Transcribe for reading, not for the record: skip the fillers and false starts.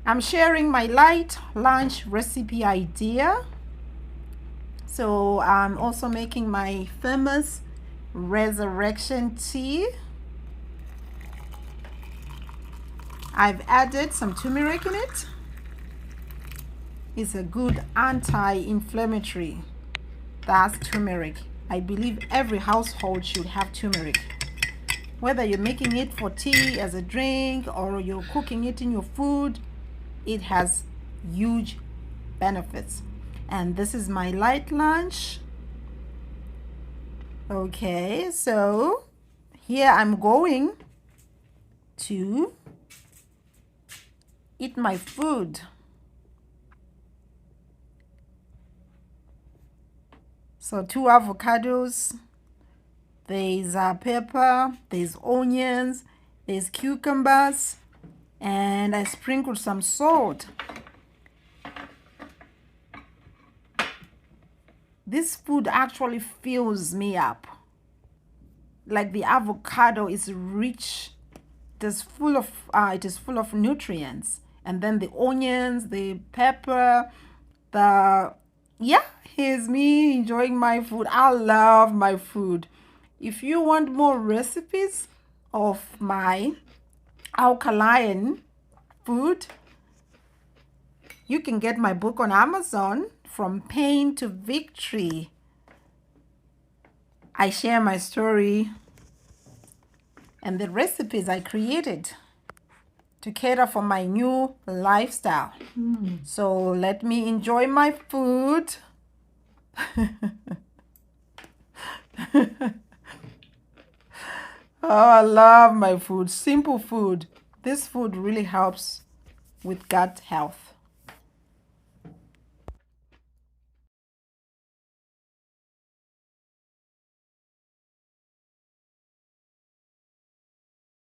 I'm sharing my light lunch recipe idea. So I'm also making my famous resurrection tea. I've added some turmeric in it. It's a good anti-inflammatory. That's turmeric. I believe every household should have turmeric. Whether you're making it for tea as a drink or you're cooking it in your food, it has huge benefits. And this is my light lunch. Okay, so here I'm going to eat my food. So 2 avocados, there's pepper, there's onions, there's cucumbers, and I sprinkled some salt. This food actually fills me up. Like the avocado is rich, it is full of nutrients, and then the onions, the pepper, here's me enjoying my food. I love my food. If you want more recipes of my alkaline food, you can get my book on Amazon, From Pain to Victory. I share my story and the recipes I created to cater for my new lifestyle. So let me enjoy my food. Oh, I love my food. Simple food. This food really helps with gut health.